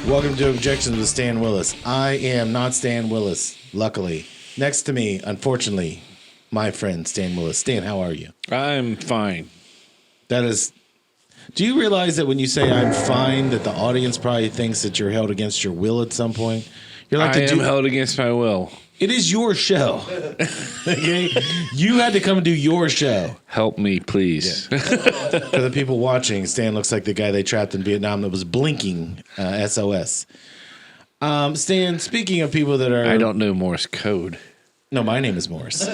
Welcome to Objections with Stan Willis. I am not Stan Willis, luckily. Next to me, unfortunately, my friend Stan Willis. Stan, how are you? I'm fine. That is... Do you realize that when you say I'm fine, that the audience probably thinks that you're held against your will at some point? You're like, I am held against my will. It is your show. Okay? You had to come and do your show. Help me, please. Yeah. For the people watching, Stan looks like the guy they trapped in Vietnam that was blinking SOS. Stan, speaking of people that are... I don't know Morse code. No, my name is Morse.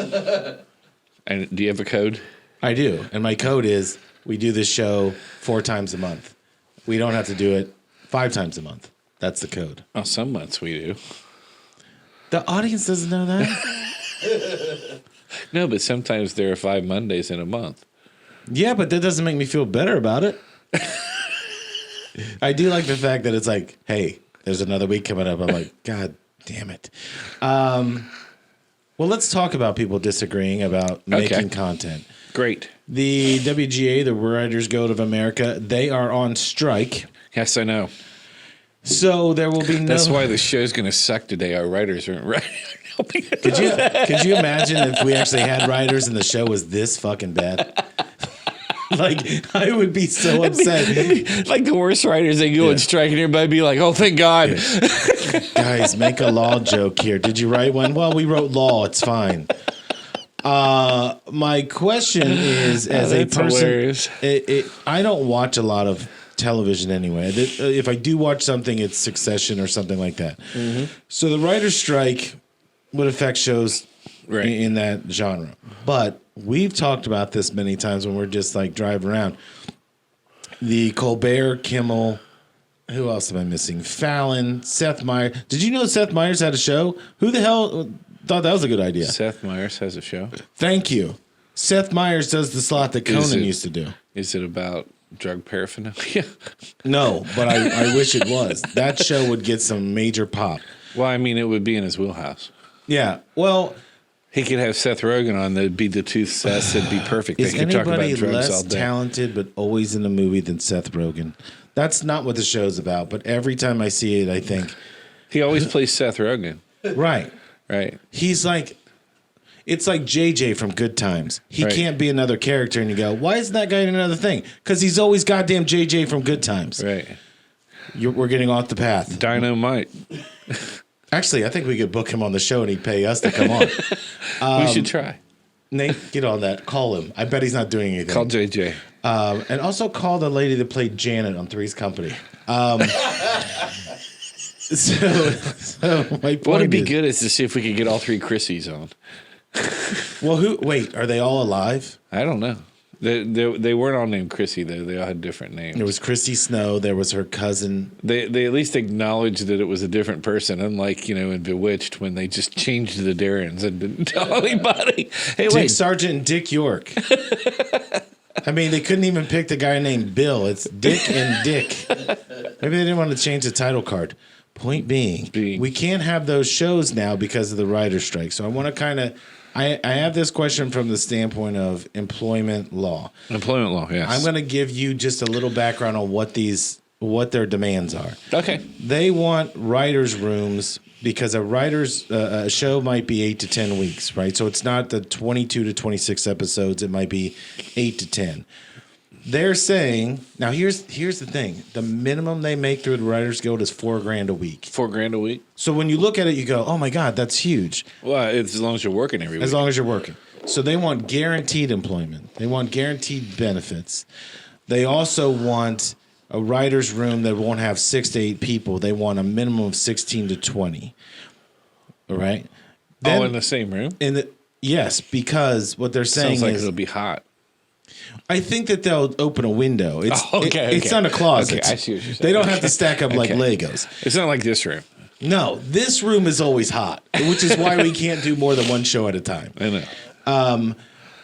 And do you have a code? I do. And my code is we do this show 4 times a month. We don't have to do it 5 times a month. That's the code. Oh, some months we do. The audience doesn't know that. No, but sometimes there are 5 Mondays in a month. Yeah, but that doesn't make me feel better about it. I do like the fact that it's like, hey, there's another week coming up. I'm like, God damn it. Well, let's talk about people disagreeing about making content. Great. The WGA, the Writers Guild of America, they are on strike. Yes, I know. So there will be no... That's why the show's going to suck today. Our writers aren't helping us. Could you imagine if we actually had writers and the show was this fucking bad? Like, I would be so upset. It'd be like the worst writers, they go on strike and everybody be like, oh, thank God. Yeah. Guys, make a law joke here. Did you write one? Well, we wrote law. It's fine. My question is, as a person, I don't watch a lot of television anyway. If I do watch something, it's Succession or something like that. Mm-hmm. So the writer's strike would affect shows in that genre. But we've talked about this many times when we're just like driving around. The Colbert, Kimmel, who else am I missing? Fallon, Seth Meyers. Did you know Seth Meyers had a show? Who the hell thought that was a good idea? Seth Meyers has a show. Thank you. Seth Meyers does the slot that Conan used to do. Is it about drug paraphernalia? No, but I wish it was. That show would get some major pop. Well, I mean, it would be in his wheelhouse. Yeah. Well, he could have Seth Rogen on. That'd be the two Seths. That'd be perfect. They could talk about drugs all day. Is anybody less talented but always in a movie than Seth Rogen? That's not what the show's about. But every time I see it, I think he always plays Seth Rogen. Right. Right. He's like, it's like JJ from Good Times. He can't be another character, and you go, why isn't that guy in another thing? Because he's always goddamn JJ from Good Times. Right. We're getting off the path. Dynamite. Actually, I think we could book him on the show and he'd pay us to come on. We should try. Nate, get on that. Call him. I bet he's not doing anything. Call JJ. And also call the lady that played Janet on Three's Company. So my point What'd be good is to see if we could get all 3 Chrissies on. Well, wait, are they all alive? I don't know. They weren't all named Chrissy, though. They all had different names. There was Christy Snow. There was her cousin. They at least acknowledged that it was a different person, unlike, in Bewitched when they just changed the Darrens and didn't tell anybody. Hey, Dick Sargent and Dick York. I mean, they couldn't even pick the guy named Bill. It's Dick and Dick. Maybe they didn't want to change the title card. Point being, we can't have those shows now because of the writer's strike. So I want to kind of... I have this question from the standpoint of employment law. Employment law, yes. I'm going to give you just a little background on what their demands are. Okay. They want writers' rooms because a show might be 8 to 10 weeks, right? So it's not the 22 to 26 episodes. It might be 8 to 10. They're saying now. Here's the thing: the minimum they make through the Writers Guild is $4,000 a week. $4,000 a week. So when you look at it, you go, "Oh my God, that's huge." Well, it's as long as you're working every week. As long as you're working. So they want guaranteed employment. They want guaranteed benefits. They also want a writer's room that won't have 6 to 8 people. They want a minimum of 16 to 20. All right. Then, in the same room. Yes, because what they're saying sounds like is it'll be hot. I think that they'll open a window. It's it's not a closet. Okay, I see what you're saying. They don't have to stack up like Legos. It's not like this room. No, this room is always hot, which is why we can't do more than one show at a time. I know.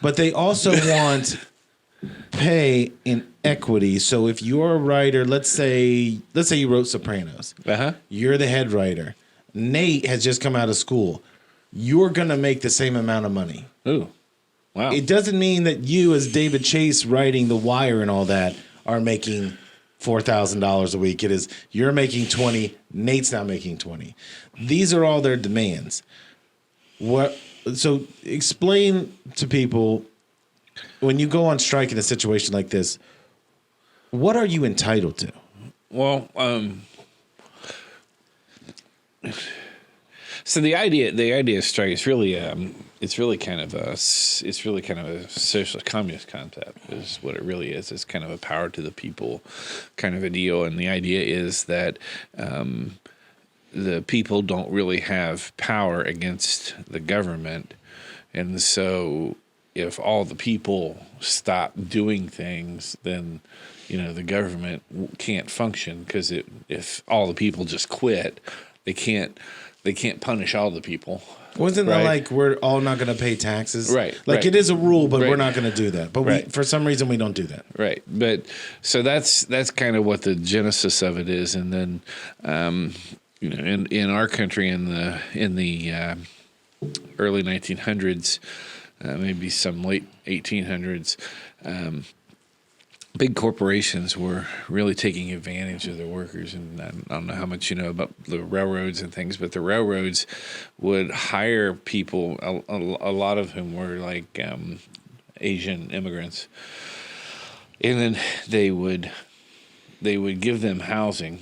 But they also want pay in equity. So if you're a writer, let's say you wrote Sopranos. Uh-huh. You're the head writer. Nate has just come out of school. You're going to make the same amount of money. Ooh. Wow. It doesn't mean that you, as David Chase writing The Wire and all that, are making $4,000 a week. It is you're making 20, Nate's not making 20. These are all their demands. So explain to people, when you go on strike in a situation like this, what are you entitled to? Well, so the idea of strike is really it's really kind of a socialist communist concept is what it really is. It's kind of a power to the people kind of a deal, and the idea is that the people don't really have power against the government, and so if all the people stop doing things, then the government can't function, because if all the people just quit, they can't punish all the people. Wasn't it like we're all not going to pay taxes? Right. Like it is a rule, but we're not going to do that. But Right. for some reason, we don't do that. Right. But so that's kind of what the genesis of it is. And then, in our country in the early 1900s, maybe some late 1800s, big corporations were really taking advantage of their workers. And I don't know how much you know about the railroads and things, but the railroads would hire people, a lot of whom were like Asian immigrants, and then they would give them housing,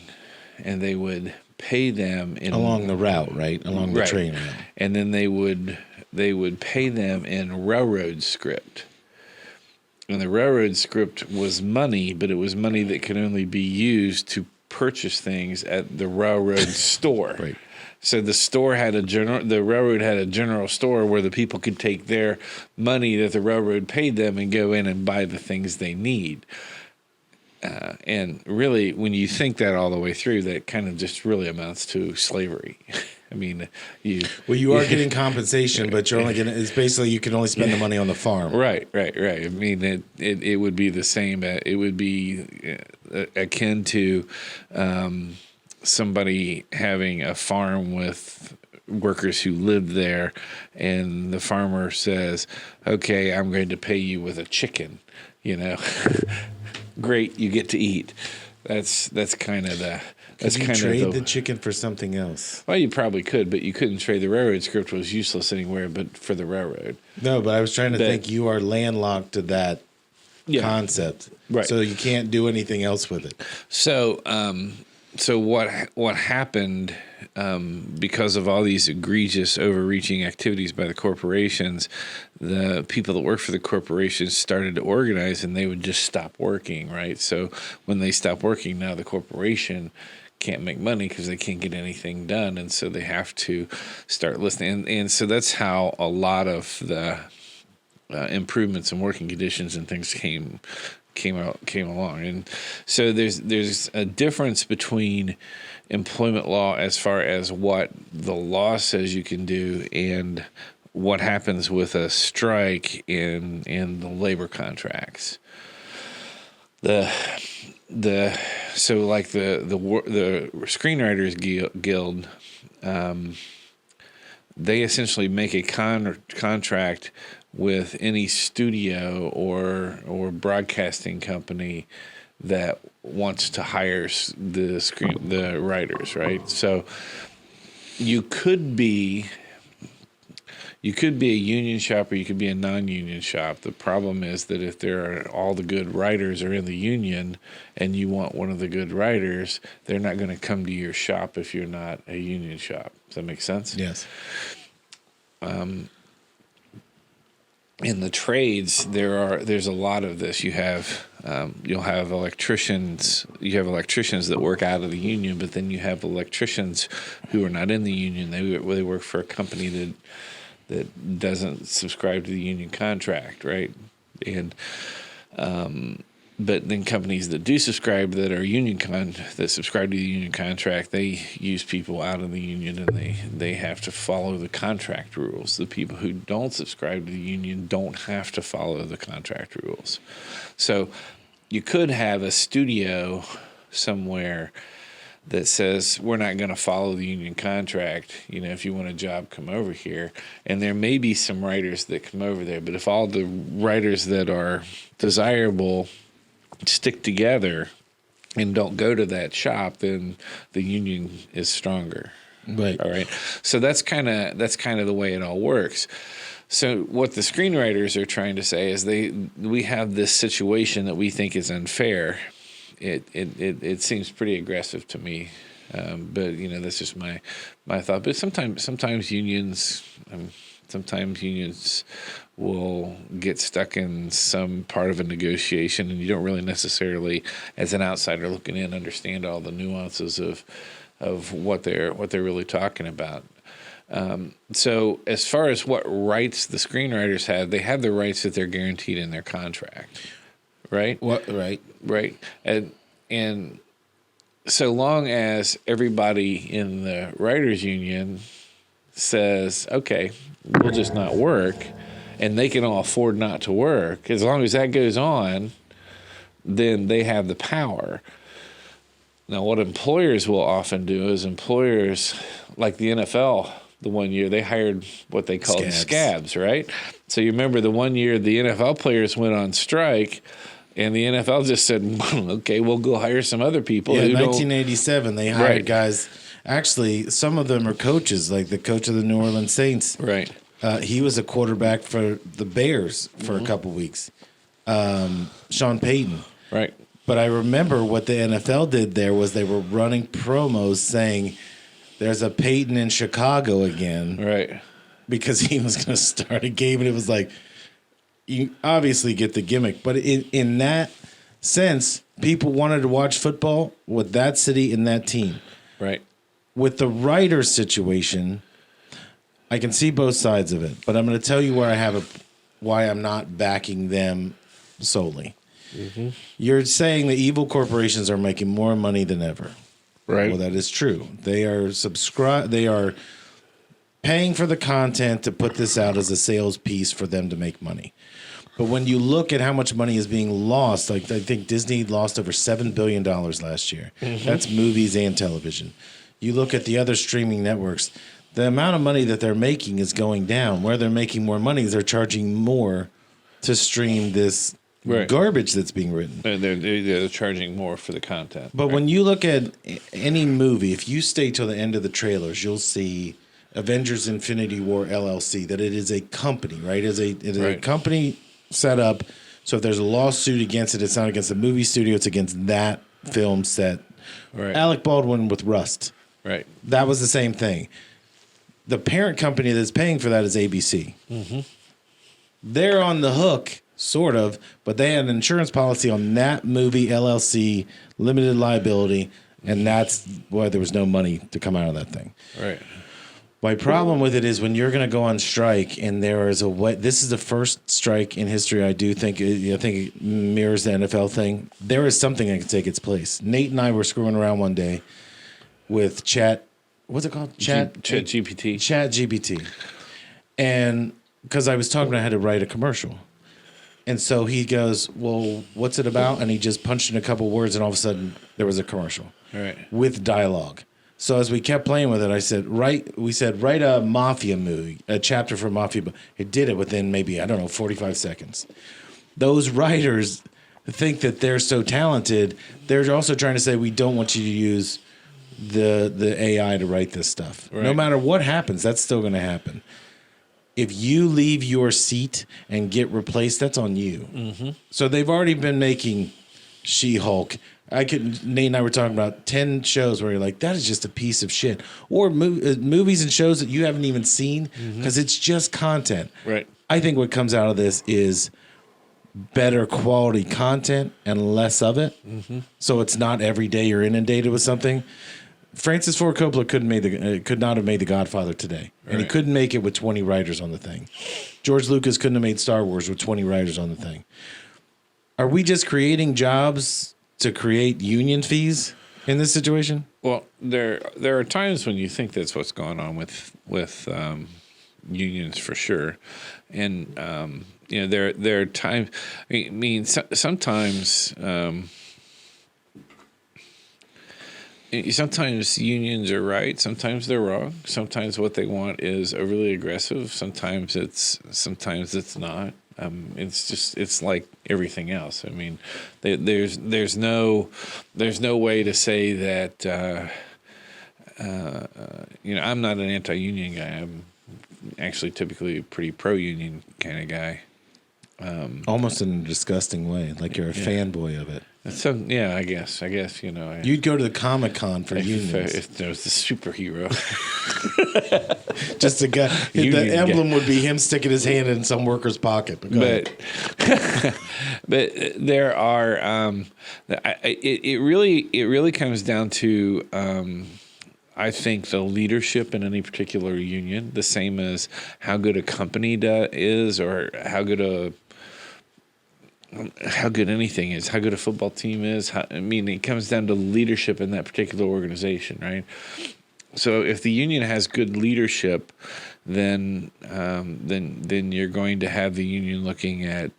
and they would pay them along the route, right? Along the train route. And then they would pay them in railroad script. And the railroad script was money, but it was money that could only be used to purchase things at the railroad store. Right. So the railroad had a general store where the people could take their money that the railroad paid them and go in and buy the things they need. And really, when you think that all the way through, that kind of just really amounts to slavery. I mean, you are getting compensation, but you're only getting. It's basically you can only spend the money on the farm. Right. I mean, it would be the same. It would be akin to somebody having a farm with workers who live there, and the farmer says, "Okay, I'm going to pay you with a chicken." Great, you get to eat. That's kind of the. Could you trade the chicken for something else? Well, you probably could, but you couldn't trade. The railroad script was useless anywhere but for the railroad. No, but I was trying to think you are landlocked to that concept. Right. So you can't do anything else with it. So what happened because of all these egregious overreaching activities by the corporations, the people that work for the corporations started to organize, and they would just stop working, right? So when they stop working, now the corporation can't make money because they can't get anything done, and so they have to start listening. And so that's how a lot of the improvements in working conditions and things came along. And so there's a difference between employment law as far as what the law says you can do and what happens with a strike in the labor contracts. So like the Screenwriters Guild, they essentially make a contract with any studio or broadcasting company that wants to hire the writers, right? So you could be a union shop or you could be a non-union shop. The problem is that if all the good writers are in the union and you want one of the good writers, they're not going to come to your shop if you're not a union shop. Does that make sense? Yes. In the trades, there's a lot of this. You'll have electricians. You have electricians that work out of the union, but then you have electricians who are not in the union. They work for a company that doesn't subscribe to the union contract, right? And but then companies that do subscribe, that are that subscribe to the union contract, they use people out of the union, and they have to follow the contract rules. The people who don't subscribe to the union don't have to follow the contract rules. So you could have a studio somewhere that says, we're not going to follow the union contract. If you want a job, come over here. And there may be some writers that come over there, but if all the writers that are desirable stick together, and don't go to that shop, then the union is stronger. Right. All right. So that's kind of the way it all works. So what the screenwriters are trying to say is we have this situation that we think is unfair. It seems pretty aggressive to me, but that's just my thought. But sometimes unions will get stuck in some part of a negotiation, and you don't really necessarily, as an outsider looking in, understand all the nuances of what they're really talking about. So as far as what rights the screenwriters have, they have the rights that they're guaranteed in their contract, right? What? Right. Right. And so long as everybody in the writers union says, okay, we'll just not work, and they can all afford not to work, as long as that goes on, then they have the power. Now, what employers will often do is employers, like the NFL, the one year they hired what they called scabs, right? So you remember the one year the NFL players went on strike, and the NFL just said, okay, we'll go hire some other people. Yeah, in 1987, they hired guys. Actually, some of them are coaches, like the coach of the New Orleans Saints. Right. He was a quarterback for the Bears for a couple weeks. Sean Payton. Right. But I remember what the NFL did there was they were running promos saying there's a Payton in Chicago again. Right. Because he was going to start a game, and it was like, you obviously get the gimmick. But in that sense, people wanted to watch football with that city and that team. Right. With the writer's situation, I can see both sides of it, but I'm going to tell you why I'm not backing them solely. Mm-hmm. You're saying the evil corporations are making more money than ever. Right. Well, that is true. They are They are paying for the content to put this out as a sales piece for them to make money. But when you look at how much money is being lost, like I think Disney lost over $7 billion last year. Mm-hmm. That's movies and television. You look at the other streaming networks, the amount of money that they're making is going down. Where they're making more money is they're charging more to stream this garbage that's being written. They're charging more for the content. But when you look at any movie, if you stay till the end of the trailers, you'll see Avengers Infinity War LLC, that it is a company, right? It is a company set up. So if there's a lawsuit against it, it's not against the movie studio, it's against that film set. Right. Alec Baldwin with Rust. Right. That was the same thing. The parent company that's paying for that is ABC. Mm-hmm. They're on the hook, sort of, but they had an insurance policy on that movie, LLC, limited liability, and that's why there was no money to come out of that thing. Right. My problem with it is when you're going to go on strike, and there is this is the first strike in history. I think it mirrors the NFL thing. There is something that can take its place. Nate and I were screwing around one day with Chat. What's it called? Chat GPT. Chat GPT. And because I was talking about I had to write a commercial. And so he goes, well, what's it about? And he just punched in a couple words, and all of a sudden there was a commercial. Right. With dialogue. So as we kept playing with it, I said, write a mafia movie, a chapter for mafia. It did it within maybe, 45 seconds. Those writers think that they're so talented. They're also trying to say, we don't want you to use the AI to write this stuff. Right. No matter what happens, that's still going to happen. If you leave your seat and get replaced, that's on you. Mm-hmm. So they've already been making She-Hulk. Nate and I were talking about 10 shows where you're like, that is just a piece of shit. Or movies and shows that you haven't even seen because it's just content. Right. I think what comes out of this is better quality content and less of it. Mm-hmm. So it's not every day you're inundated with something. Francis Ford Coppola could not have made The Godfather today. And he couldn't make it with 20 writers on the thing. George Lucas couldn't have made Star Wars with 20 writers on the thing. Are we just creating jobs to create union fees in this situation? Well, there are times when you think that's what's going on with unions for sure, and there are times. I mean, sometimes. Sometimes unions are right. Sometimes they're wrong. Sometimes what they want is overly aggressive. Sometimes it's not. It's like everything else. I mean, there's no way to say that. I'm not an anti-union guy. I'm actually typically a pretty pro-union kind of guy. Almost in a disgusting way, like you're a fanboy of it. So yeah, I guess you'd go to the Comic-Con for unions. If there was the superhero, just a guy. The emblem would be him sticking his hand in some worker's pocket. But there are. It really comes down to. I think the leadership in any particular union, the same as how good a company is, or how good anything is, how good a football team is. It comes down to leadership in that particular organization, right? So if the union has good leadership, then you're going to have the union looking at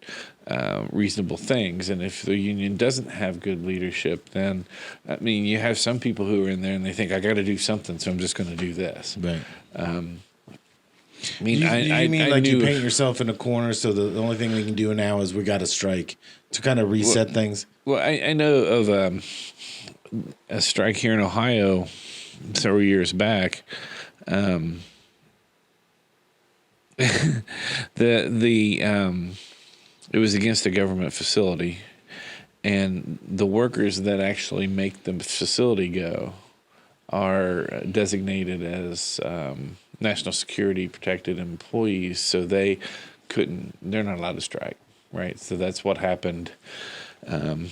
reasonable things. And if the union doesn't have good leadership, then you have some people who are in there and they think, I got to do something, so I'm just going to do this. Right. You paint yourself in a corner, so the only thing we can do now is we got to strike to kind of reset things? Well, I know of a strike here in Ohio several years back. It was against a government facility, and the workers that actually make the facility go are designated as national security protected employees, so they're not allowed to strike, right? So that's what happened. When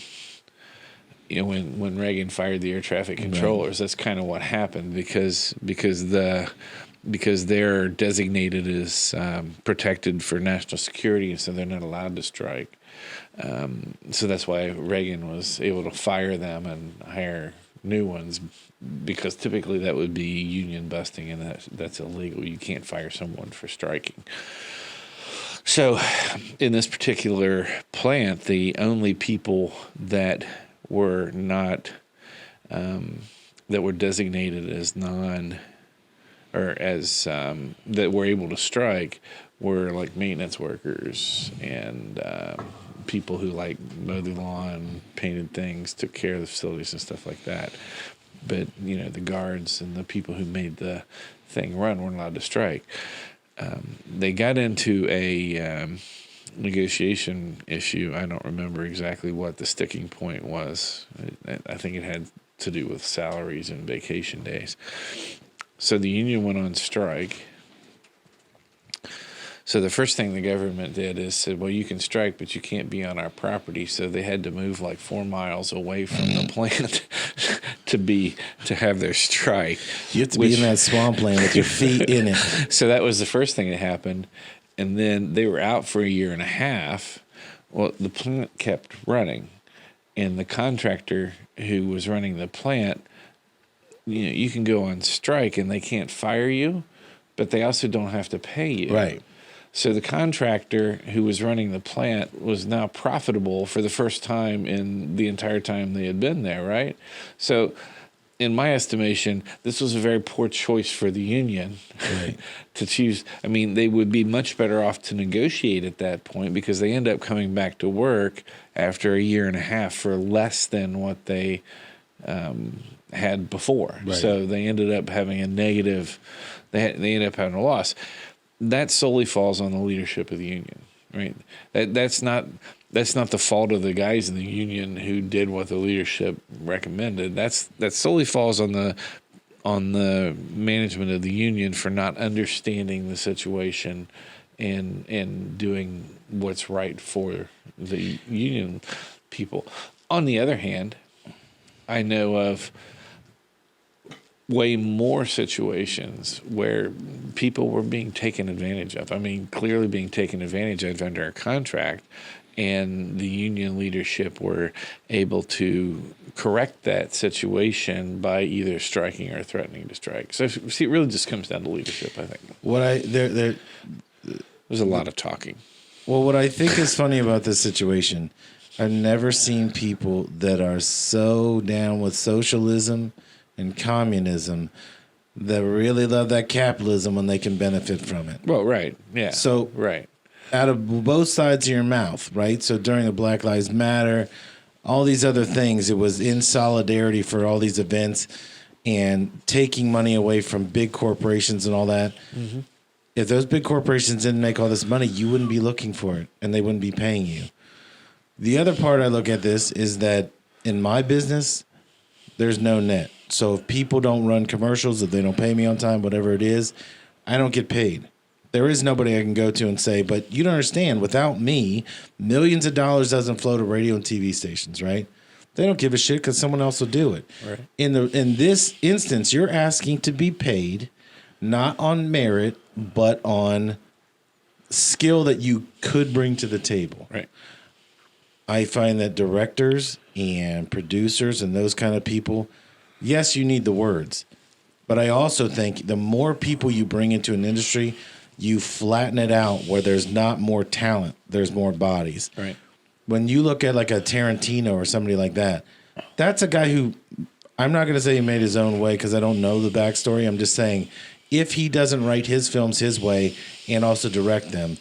Reagan fired the air traffic controllers, that's kind of what happened because they're designated as protected for national security, and so they're not allowed to strike. So that's why Reagan was able to fire them and hire new ones, because typically that would be union busting, and that's illegal. You can't fire someone for striking. So in this particular plant, the only people that were not that were designated as that were able to strike were like maintenance workers and people who mowed the lawn, painted things, took care of the facilities and stuff like that. But the guards and the people who made the thing run weren't allowed to strike. They got into a negotiation issue. I don't remember exactly what the sticking point was. I think it had to do with salaries and vacation days. So the union went on strike. So the first thing the government did is said, well, you can strike, but you can't be on our property. So they had to move 4 miles away from the plant to have their strike. You have to be in that swampland with your feet in it. So that was the first thing that happened. And then they were out for a year and a half. Well, the plant kept running. And the contractor who was running the plant, you can go on strike and they can't fire you, but they also don't have to pay you. Right. So the contractor who was running the plant was now profitable for the first time in the entire time they had been there, right? So in my estimation, this was a very poor choice for the union to choose. They would be much better off to negotiate at that point, because they end up coming back to work after a year and a half for less than what they had before. Right. So they ended up having a negative. They ended up having a loss. That solely falls on the leadership of the union, right? That's not the fault of the guys in the union who did what the leadership recommended. That solely falls on the management of the union for not understanding the situation and doing what's right for the union people. On the other hand, I know of way more situations where people were being taken advantage of. Clearly being taken advantage of under a contract, and the union leadership were able to correct that situation by either striking or threatening to strike. So it really just comes down to leadership, I think. There's a lot of talking. Well, what I think is funny about this situation, I've never seen people that are so down with socialism and communism that really love that capitalism when they can benefit from it. Well, right. Yeah. So right. out of both sides of your mouth, right? So during the Black Lives Matter, all these other things, it was in solidarity for all these events and taking money away from big corporations and all that. Mm-hmm. If those big corporations didn't make all this money, you wouldn't be looking for it and they wouldn't be paying you. The other part I look at this is that in my business, there's no net. So if people don't run commercials, if they don't pay me on time, whatever it is, I don't get paid. There is nobody I can go to and say, but you don't understand, without me, millions of dollars doesn't flow to radio and TV stations, right? They don't give a shit because someone else will do it. Right. In this instance, you're asking to be paid not on merit, but on skill that you could bring to the table. Right. I find that directors and producers and those kind of people, yes, you need the words. But I also think the more people you bring into an industry, you flatten it out where there's not more talent, there's more bodies. Right. When you look at like a Tarantino or somebody like that, that's a guy who, I'm not going to say he made his own way because I don't know the backstory. I'm just saying if he doesn't write his films his way and also direct them,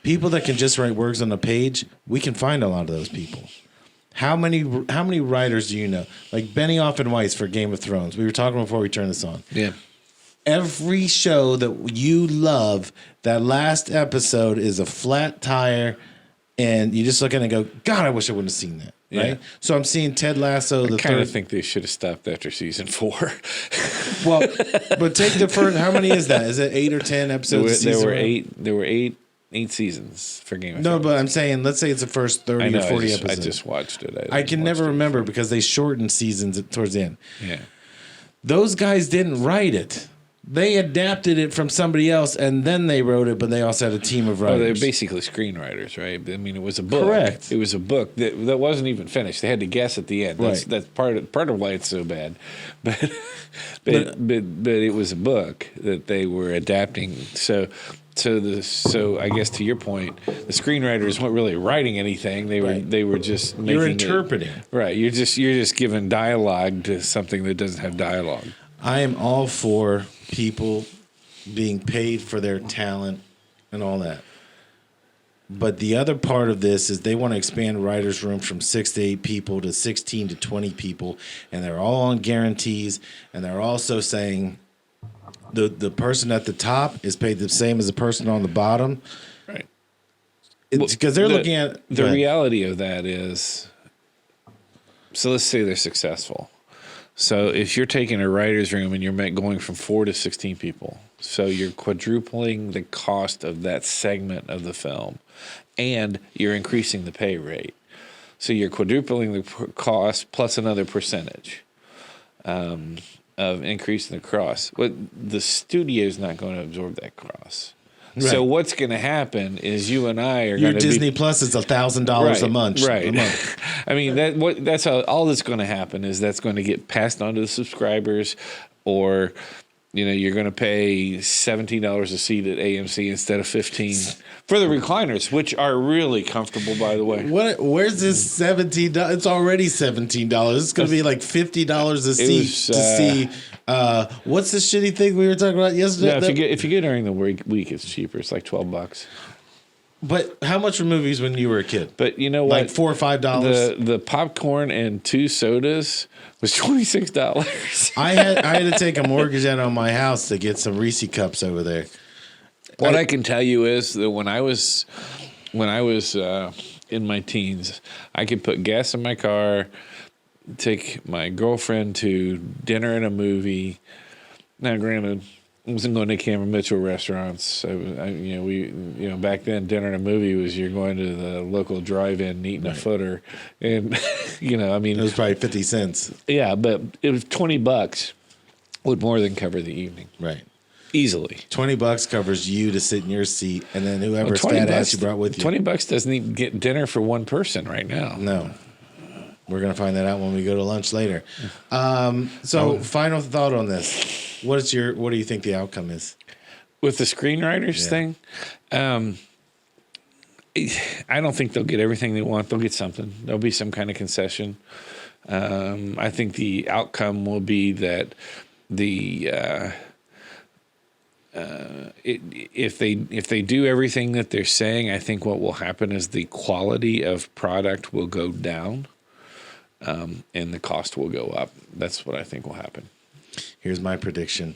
people that can just write words on a page, we can find a lot of those people. How many writers do you know? Like Benioff and Weiss for Game of Thrones. We were talking before we turned this on. Yeah. Every show that you love, that last episode is a flat tire, and you just look at it and go, God, I wish I wouldn't have seen that. Yeah. Right? So I'm seeing Ted Lasso. I kind of think they should have stopped after season 4. Well, but take the first. How many is that? Is it 8 or 10 episodes? There were eight seasons for Game of Thrones. No, but I'm saying, let's say it's the first 30 or 40 episodes. I just watched it. I can never remember because they shortened seasons towards the end. Yeah. Those guys didn't write it. They adapted it from somebody else, and then they wrote it, but they also had a team of writers. Oh, they're basically screenwriters, right? I mean, it was a book. Correct. It was a book that wasn't even finished. They had to guess at the end. That's part of why it's so bad. But it was a book that they were adapting. So I guess to your point, the screenwriters weren't really writing anything. They were just making You're interpreting. Right. You're just giving dialogue to something that doesn't have dialogue. I am all for people being paid for their talent and all that. But the other part of this is they want to expand writers' room from 6 to 8 people to 16 to 20 people, and they're all on guarantees, and they're also saying the person at the top is paid the same as the person on the bottom. Right. Because they're looking at... The reality of that is, so let's say they're successful. So if you're taking a writer's room and you're going from 4 to 16 people, so you're quadrupling the cost of that segment of the film, and you're increasing the pay rate. So you're quadrupling the cost plus another percentage of increasing the cost. Well, the studio's not going to absorb that cost. Right. So what's going to happen is you and I are going to Disney Plus is $1,000 a month. Right. A month. I mean that's how all that's going to happen is that's going to get passed on to the subscribers, or you're going to pay $17 a seat at AMC instead of $15 for the recliners, which are really comfortable, by the way. Where's this $17? It's already $17. It's going to be like $50 a seat to see. What's the shitty thing we were talking about yesterday? No, if you get during the week, it's cheaper. It's like $12. But how much were movies when you were a kid? But you know what? Like $4 or $5. The popcorn and 2 sodas was $26. I had to take a mortgage out on my house to get some Reese cups over there. What I can tell you is that when I was in my teens, I could put gas in my car, take my girlfriend to dinner and a movie. Now, granted, I wasn't going to Cameron Mitchell restaurants. Back then, dinner and a movie was you're going to the local drive-in and eating a footer, and it was probably 50 cents. Yeah, but it was $20 would more than cover the evening, right? Easily. $20 covers you to sit in your seat, and then whoever's fat ass you brought with you. $20 doesn't even get dinner for one person right now. No. We're going to find that out when we go to lunch later. Final thought on this. What do you think the outcome is? With the screenwriters thing? I don't think they'll get everything they want. They'll get something. There'll be some kind of concession. I think the outcome will be that the if they do everything that they're saying, I think what will happen is the quality of product will go down, and the cost will go up. That's what I think will happen. Here's my prediction.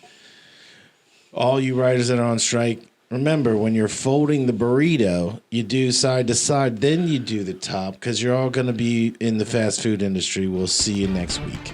All you writers that are on strike, remember, when you're folding the burrito, you do side to side, then you do the top, because you're all going to be in the fast food industry. We'll see you next week.